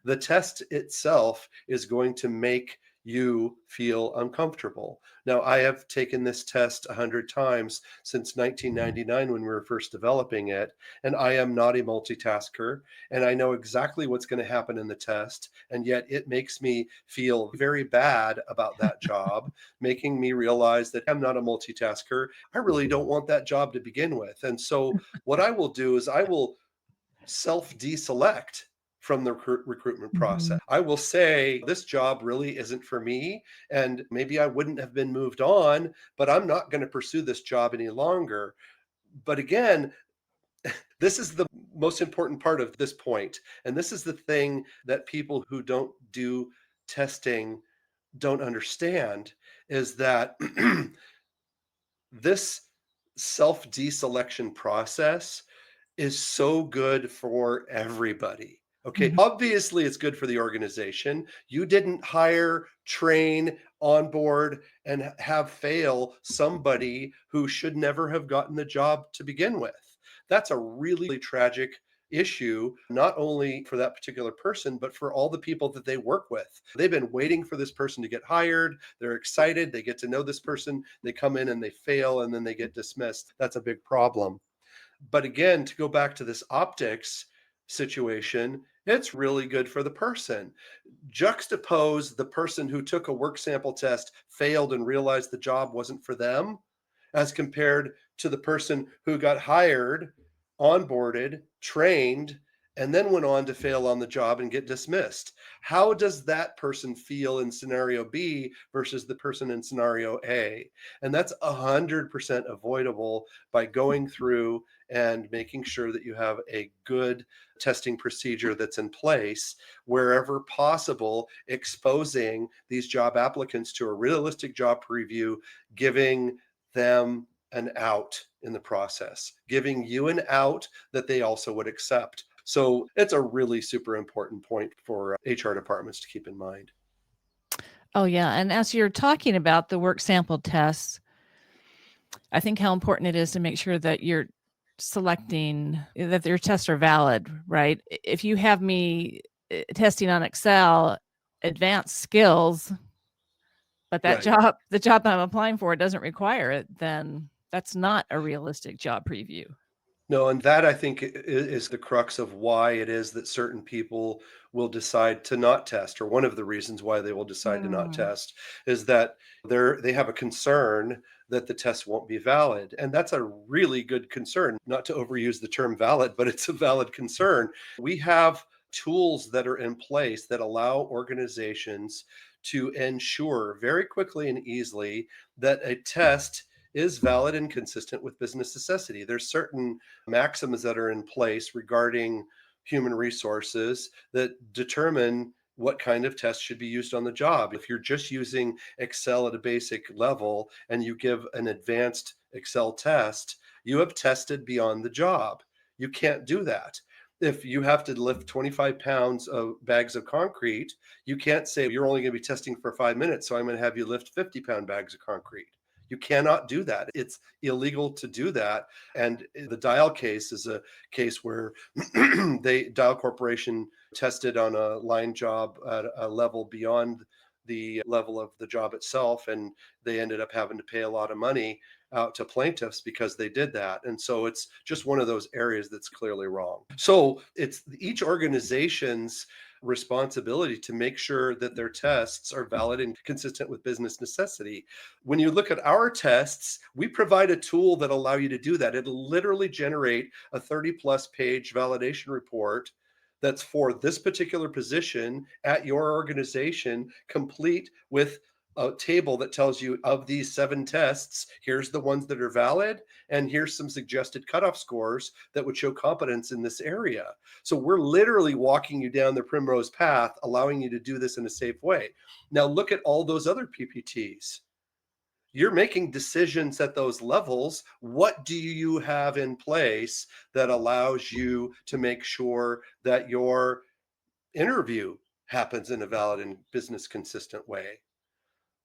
Speaker 3: the test itself is going to make you feel uncomfortable. Now, I have taken this test 100 times since 1999 when we were first developing it, and I am not a multitasker, and I know exactly what's going to happen in the test, and yet it makes me feel very bad about that job, making me realize that I'm not a multitasker. I really don't want that job to begin with. And so, what I will do is I will self deselect from the recruitment process.
Speaker 2: Mhm.
Speaker 3: I will say, this job really isn't for me. And maybe I wouldn't have been moved on, but I'm not going to pursue this job any longer. But again, this is the most important part of this point. And this is the thing that people who don't do testing don't understand is that this self deselection process is so good for everybody. Okay,
Speaker 2: Mhm.
Speaker 3: obviously it's good for the organization. You didn't hire, train, onboard, and have fail somebody who should never have gotten the job to begin with. That's a really tragic issue, not only for that particular person, but for all the people that they work with. They've been waiting for this person to get hired. They're excited. They get to know this person. They come in and they fail and then they get dismissed. That's a big problem. But again, to go back to this optics, situation, it's really good for the person. Juxtapose the person who took a work sample test, failed, and realized the job wasn't for them, as compared to the person who got hired, onboarded, trained, and then went on to fail on the job and get dismissed. How does that person feel in scenario B versus the person in scenario A? And that's 100% avoidable by going through and making sure that you have a good testing procedure that's in place wherever possible, exposing these job applicants to a realistic job preview, giving them an out in the process, giving you an out that they also would accept. So it's a really super important point for HR departments to keep in mind.
Speaker 2: Oh, yeah. And as you're talking about the work sample tests, I think how important it is to make sure that you're selecting that your tests are valid, right? If you have me testing on Excel advanced skills, but that
Speaker 3: Right.
Speaker 2: the job I'm applying for doesn't require it, then that's not a realistic job preview.
Speaker 3: No, and that I think is the crux of why it is that certain people will decide to not test, or one of the reasons why they will decide to not
Speaker 2: Mm.
Speaker 3: test is that they have a concern that the test won't be valid. And that's a really good concern, not to overuse the term valid, but it's a valid concern. We have tools that are in place that allow organizations to ensure very quickly and easily that a test is valid and consistent with business necessity. There's certain maxims that are in place regarding human resources that determine what kind of test should be used on the job. If you're just using Excel at a basic level and you give an advanced Excel test, you have tested beyond the job. You can't do that. If you have to lift 25 pounds of bags of concrete, you can't say you're only going to be testing for 5 minutes, so I'm going to have you lift 50-pound bags of concrete. You cannot do that. It's illegal to do that. And the Dial case is a case where Dial Corporation tested on a line job at a level beyond the level of the job itself, and they ended up having to pay a lot of money out to plaintiffs because they did that. And so it's just one of those areas that's clearly wrong. So it's each organization's responsibility to make sure that their tests are valid and consistent with business necessity. When you look at our tests, we provide a tool that allow you to do that. It'll literally generate a 30+ page validation report that's for this particular position at your organization, complete with a table that tells you of these 7 tests, here's the ones that are valid, and here's some suggested cutoff scores that would show competence in this area. So we're literally walking you down the primrose path, allowing you to do this in a safe way. Now look at all those other PPTs. You're making decisions at those levels. What do you have in place that allows you to make sure that your interview happens in a valid and business consistent way?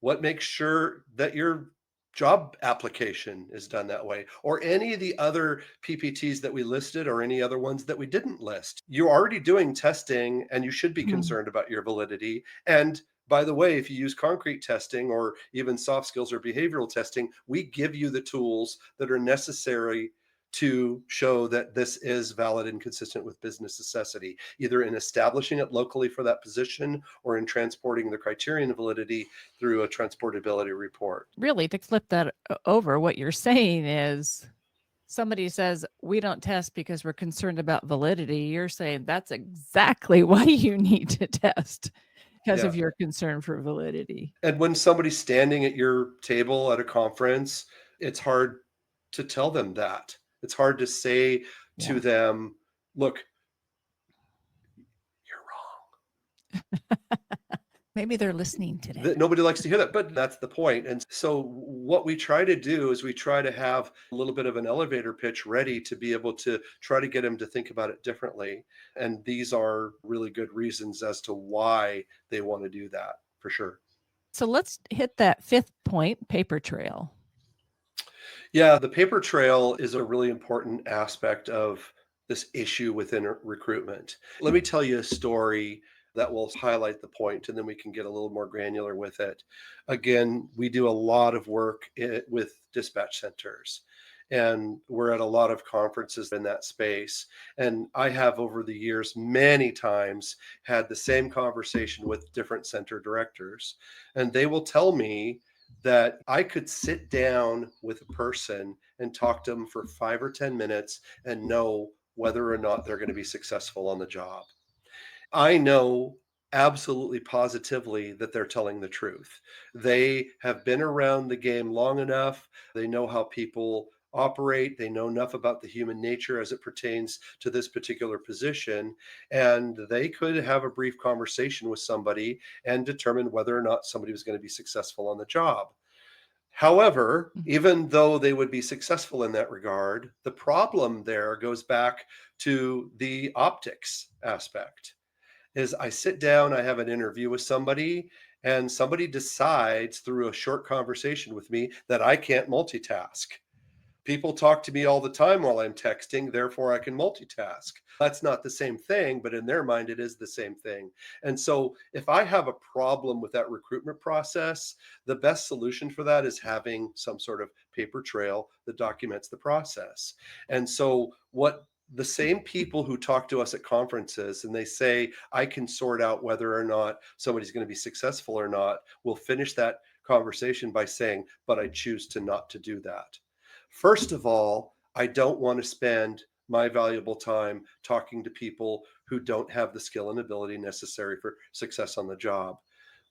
Speaker 3: What makes sure that your job application is done that way, or any of the other PPTs that we listed, or any other ones that we didn't list? You're already doing testing and you should be
Speaker 2: Mm.
Speaker 3: concerned about your validity. And by the way, if you use concrete testing or even soft skills or behavioral testing, we give you the tools that are necessary to show that this is valid and consistent with business necessity, either in establishing it locally for that position or in transporting the criterion of validity through a transportability report.
Speaker 2: Really, to flip that over, what you're saying is somebody says, we don't test because we're concerned about validity. You're saying that's exactly why you need to test because
Speaker 3: Yeah.
Speaker 2: of your concern for validity.
Speaker 3: And when somebody's standing at your table at a conference, it's hard to tell them that. It's hard to say
Speaker 2: Yeah.
Speaker 3: to them, look, you're wrong.
Speaker 2: Maybe they're listening today.
Speaker 3: Nobody likes to hear that, but that's the point. And so what we try to do is we try to have a little bit of an elevator pitch ready to be able to try to get them to think about it differently. And these are really good reasons as to why they want to do that, for sure.
Speaker 2: So let's hit that 5th point, paper trail.
Speaker 3: Yeah, the paper trail is a really important aspect of this issue within recruitment. Let me tell you a story that will highlight the point, and then we can get a little more granular with it. Again, we do a lot of work with dispatch centers. And we're at a lot of conferences in that space. And I have over the years many times had the same conversation with different center directors. And they will tell me that I could sit down with a person and talk to them for 5 or 10 minutes and know whether or not they're going to be successful on the job. I know absolutely positively that they're telling the truth. They have been around the game long enough. They know how people operate. They know enough about the human nature as it pertains to this particular position. And they could have a brief conversation with somebody and determine whether or not somebody was going to be successful on the job. However, even though they would be successful in that regard, the problem there goes back to the optics aspect. Is I sit down, I have an interview with somebody, and somebody decides through a short conversation with me that I can't multitask. People talk to me all the time while I'm texting, therefore I can multitask. That's not the same thing, but in their mind, it is the same thing. And so, if I have a problem with that recruitment process, the best solution for that is having some sort of paper trail that documents the process. And so, what the same people who talk to us at conferences and they say, I can sort out whether or not somebody's going to be successful or not, will finish that conversation by saying, but I choose to not to do that. First of all, I don't want to spend my valuable time talking to people who don't have the skill and ability necessary for success on the job.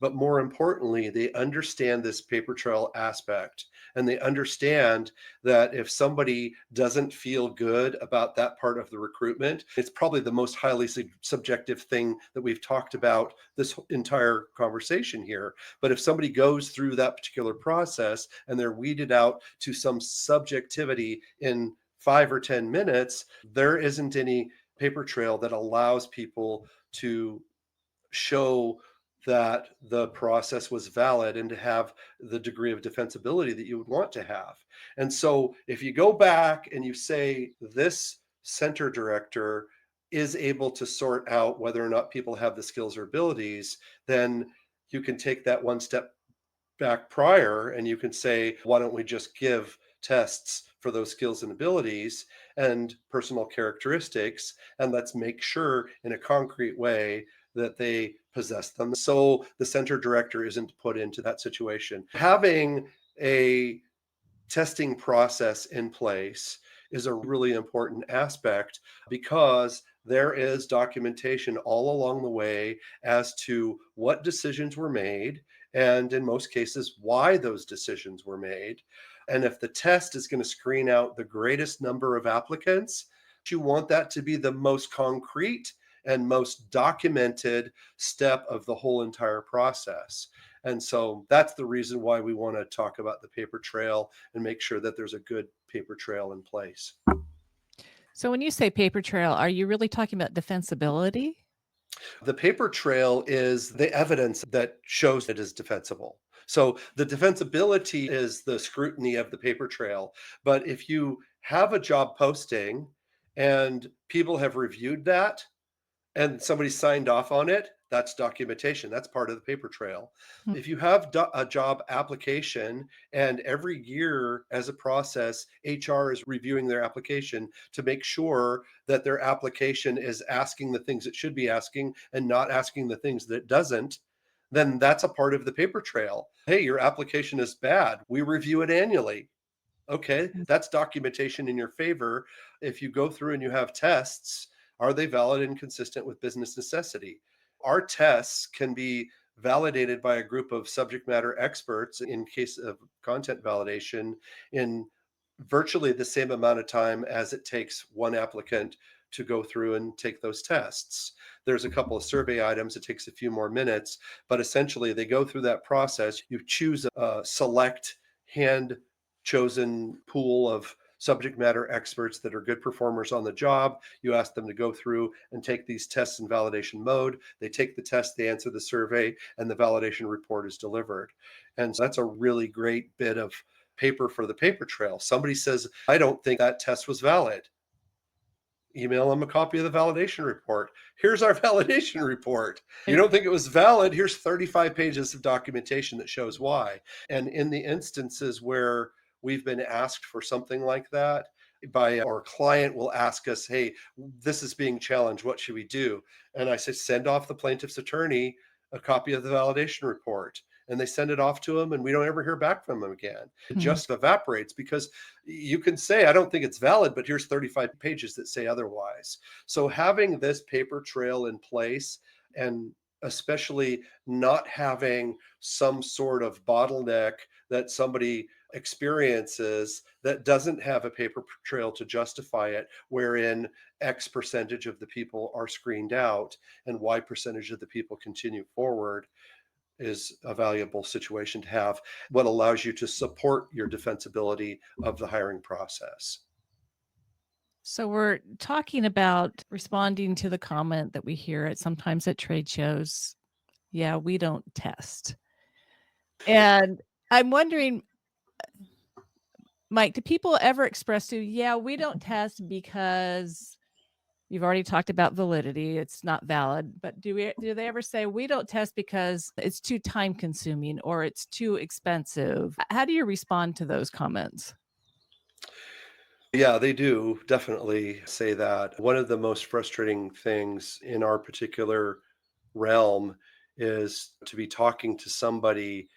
Speaker 3: But more importantly, they understand this paper trail aspect, and they understand that if somebody doesn't feel good about that part of the recruitment, it's probably the most highly subjective thing that we've talked about this entire conversation here. But if somebody goes through that particular process and they're weeded out to some subjectivity in 5 or 10 minutes, there isn't any paper trail that allows people to show that the process was valid and to have the degree of defensibility that you would want to have. And so if you go back and you say this center director is able to sort out whether or not people have the skills or abilities, then you can take that one step back prior and you can say, why don't we just give tests for those skills and abilities and personal characteristics, and let's make sure in a concrete way that they possess them so the center director isn't put into that situation. Having a testing process in place is a really important aspect because there is documentation all along the way as to what decisions were made, and in most cases, why those decisions were made. And if the test is going to screen out the greatest number of applicants, you want that to be the most concrete and most documented step of the whole entire process. And so that's the reason why we want to talk about the paper trail and make sure that there's a good paper trail in place.
Speaker 2: So when you say paper trail, are you really talking about defensibility?
Speaker 3: The paper trail is the evidence that shows it is defensible. So the defensibility is the scrutiny of the paper trail. But if you have a job posting and people have reviewed that, and somebody signed off on it, that's documentation. That's part of the paper trail.
Speaker 2: Hmm.
Speaker 3: If you have a job application and every year as a process, HR is reviewing their application to make sure that their application is asking the things it should be asking and not asking the things that it doesn't, then that's a part of the paper trail. Hey, your application is bad. We review it annually. Okay, that's documentation in your favor. If you go through and you have tests, are they valid and consistent with business necessity? Our tests can be validated by a group of subject matter experts in case of content validation in virtually the same amount of time as it takes one applicant to go through and take those tests. There's a couple of survey items. It takes a few more minutes, but essentially they go through that process. You choose a select hand chosen pool of subject matter experts that are good performers on the job. You ask them to go through and take these tests in validation mode. They take the test, they answer the survey, and the validation report is delivered. And so that's a really great bit of paper for the paper trail. Somebody says, I don't think that test was valid. Email them a copy of the validation report. Here's our validation report. You don't think it was valid? Here's 35 pages of documentation that shows why. And in the instances where we've been asked for something like that by our client will ask us, hey, this is being challenged. What should we do? And I say, send off the plaintiff's attorney a copy of the validation report. And they send it off to them, and we don't ever hear back from them again. It
Speaker 2: Mhm.
Speaker 3: just evaporates because you can say, I don't think it's valid, but here's 35 pages that say otherwise. So having this paper trail in place, and especially not having some sort of bottleneck that somebody experiences that doesn't have a paper trail to justify it, wherein X percentage of the people are screened out and Y percentage of the people continue forward, is a valuable situation to have. What allows you to support your defensibility of the hiring process.
Speaker 2: So we're talking about responding to the comment that we hear at sometimes at trade shows. Yeah, we don't test. And I'm wondering, Mike, do people ever express to, yeah, we don't test because you've already talked about validity, it's not valid, but do they ever say we don't test because it's too time consuming or it's too expensive? How do you respond to those comments?
Speaker 3: Yeah, they do definitely say that. One of the most frustrating things in our particular realm is to be talking to somebody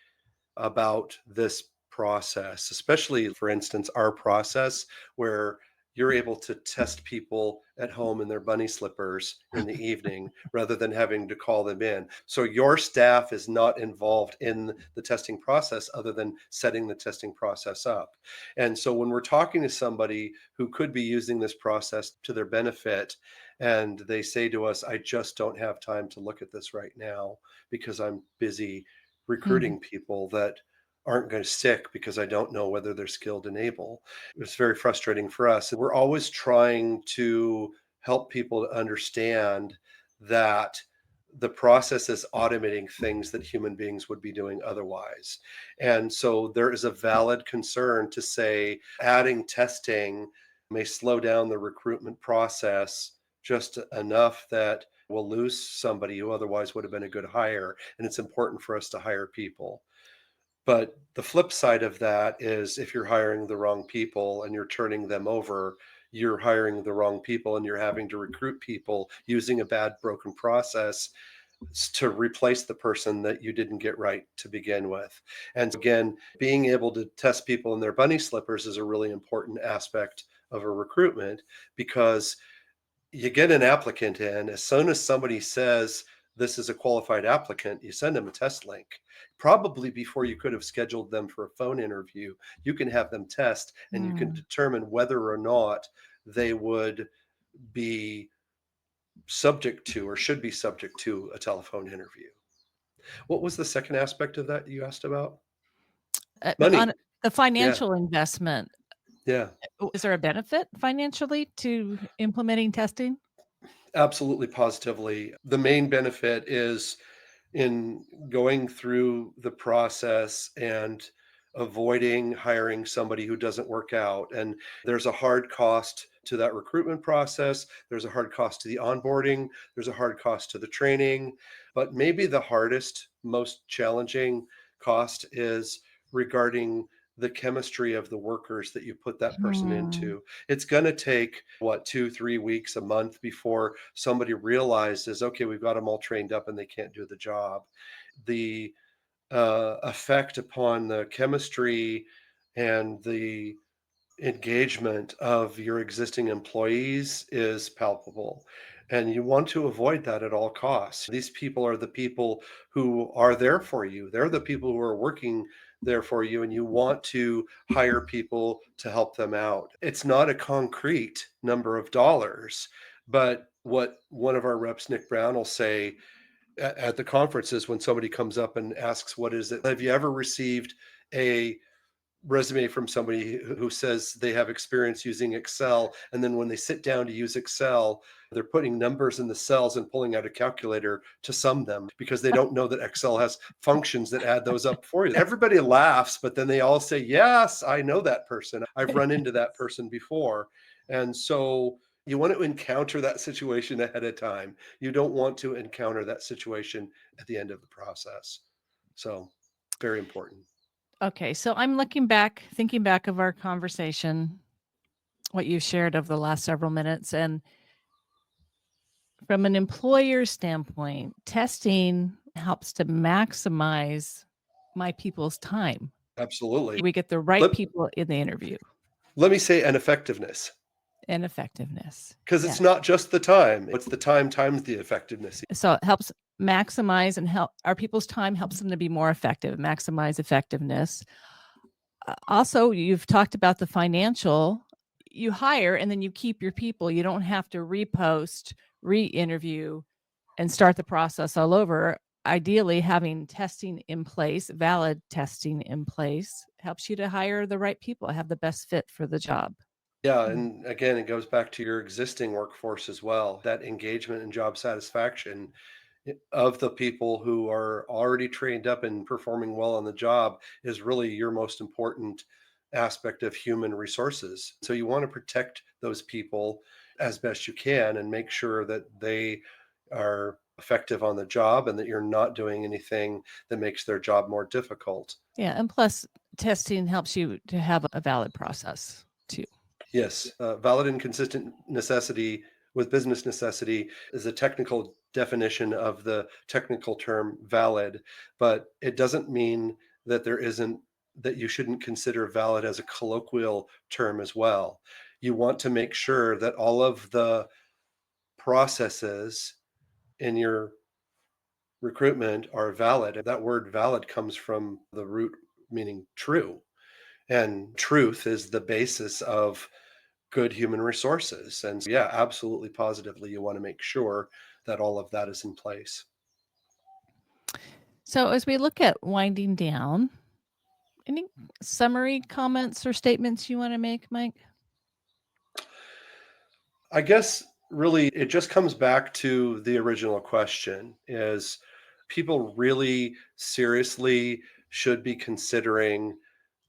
Speaker 3: about this process, especially, for instance, our process where you're able to test people at home in their bunny slippers in the evening rather than having to call them in. So your staff is not involved in the testing process other than setting the testing process up. And so when we're talking to somebody who could be using this process to their benefit, and they say to us, I just don't have time to look at this right now because I'm busy
Speaker 2: Mhm.
Speaker 3: recruiting people that aren't going to stick because I don't know whether they're skilled and able. It's very frustrating for us. We're always trying to help people to understand that the process is automating things that human beings would be doing otherwise. And so there is a valid concern to say adding testing may slow down the recruitment process just enough that we'll lose somebody who otherwise would have been a good hire. And it's important for us to hire people. But the flip side of that is if you're hiring the wrong people and you're turning them over, you're hiring the wrong people and you're having to recruit people using a bad broken process to replace the person that you didn't get right to begin with. And again, being able to test people in their bunny slippers is a really important aspect of a recruitment, because you get an applicant in. As soon as somebody says this is a qualified applicant, you send them a test link. Probably before you could have scheduled them for a phone interview, you can have them test and you can
Speaker 2: Mm.
Speaker 3: determine whether or not they would be subject to or should be subject to a telephone interview. What was the second aspect of that you asked about?
Speaker 2: On
Speaker 3: Money.
Speaker 2: the
Speaker 3: Yeah.
Speaker 2: financial investment,
Speaker 3: Yeah.
Speaker 2: is there a benefit financially to implementing testing?
Speaker 3: Absolutely, positively. The main benefit is in going through the process and avoiding hiring somebody who doesn't work out. And there's a hard cost to that recruitment process. There's a hard cost to the onboarding. There's a hard cost to the training. But maybe the hardest, most challenging cost is regarding the chemistry of the workers that you put that person
Speaker 2: Hmm.
Speaker 3: into. It's going to take, what, 2, 3 weeks, a month before somebody realizes, okay, we've got them all trained up and they can't do the job. The effect upon the chemistry and the engagement of your existing employees is palpable. And you want to avoid that at all costs. These people are the people who are there for you. They're the people who are working there for you, and you want to hire people to help them out. It's not a concrete number of dollars, but what one of our reps, Nick Brown, will say at the conferences when somebody comes up and asks, what is it? Have you ever received a resume from somebody who says they have experience using Excel, and then when they sit down to use Excel, they're putting numbers in the cells and pulling out a calculator to sum them because they don't know that Excel has functions that add those up for you. Everybody laughs, but then they all say, yes, I know that person. I've run into that person before. And so you want to encounter that situation ahead of time. You don't want to encounter that situation at the end of the process. So very important.
Speaker 2: Okay, so I'm thinking back of our conversation, what you shared over the last several minutes. And from an employer standpoint, testing helps to maximize my people's time.
Speaker 3: Absolutely.
Speaker 2: We get the right
Speaker 3: Let,
Speaker 2: people in the interview
Speaker 3: let me say an effectiveness,
Speaker 2: and effectiveness.
Speaker 3: because
Speaker 2: Yeah.
Speaker 3: it's not just the time, it's the time times the effectiveness.
Speaker 2: So it helps maximize and help our people's time, helps them to be more effective, maximize effectiveness. Also, you've talked about the financial. You hire and then you keep your people. You don't have to repost, re-interview, and start the process all over. Ideally, having testing in place, valid testing in place, helps you to hire the right people, have the best fit for the job.
Speaker 3: Yeah, and again, it goes back to your existing workforce as well. That engagement and job satisfaction of the people who are already trained up and performing well on the job is really your most important aspect of human resources. So you want to protect those people as best you can and make sure that they are effective on the job and that you're not doing anything that makes their job more difficult.
Speaker 2: Yeah, and plus testing helps you to have a valid process too.
Speaker 3: Yes, valid and consistent necessity with business necessity is a technical definition of the technical term valid, but it doesn't mean that that you shouldn't consider valid as a colloquial term as well. You want to make sure that all of the processes in your recruitment are valid. That word valid comes from the root meaning true. And truth is the basis of good human resources. And so, yeah, absolutely positively, you want to make sure that all of that is in place.
Speaker 2: So as we look at winding down, any summary comments or statements you want to make, Mike?
Speaker 3: I guess really it just comes back to the original question is people really seriously should be considering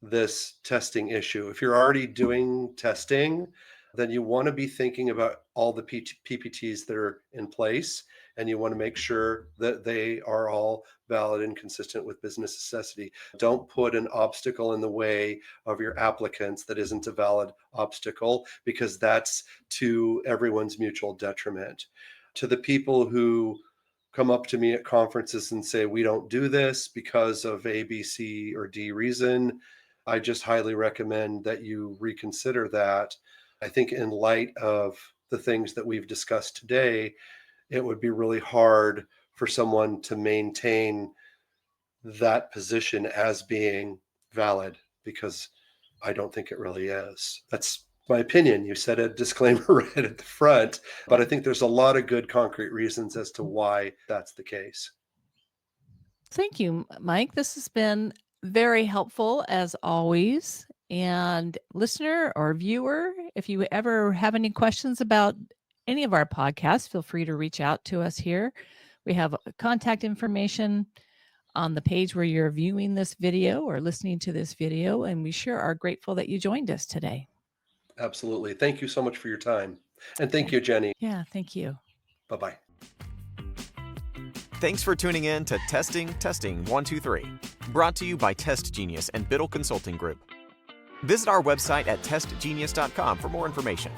Speaker 3: this testing issue. If you're already doing testing, then you want to be thinking about all the PPTs that are in place, and you want to make sure that they are all valid and consistent with business necessity. Don't put an obstacle in the way of your applicants that isn't a valid obstacle, because that's to everyone's mutual detriment. To the people who come up to me at conferences and say, we don't do this because of A, B, C, or D reason, I just highly recommend that you reconsider that. I think in light of the things that we've discussed today, it would be really hard for someone to maintain that position as being valid, because I don't think it really is. That's my opinion. You said a disclaimer right at the front, but I think there's a lot of good concrete reasons as to why that's the case.
Speaker 2: Thank you, Mike. This has been very helpful as always. And listener or viewer, if you ever have any questions about any of our podcasts, feel free to reach out to us here. We have contact information on the page where you're viewing this video or listening to this video, and we sure are grateful that you joined us today.
Speaker 3: Absolutely. Thank you so much for your time. And thank you, Jenny.
Speaker 2: Yeah, thank you.
Speaker 3: Bye-bye.
Speaker 1: Thanks for tuning in to Testing 1 2 3, brought to you by TestGenius and Biddle Consulting Group. Visit our website at testgenius.com for more information.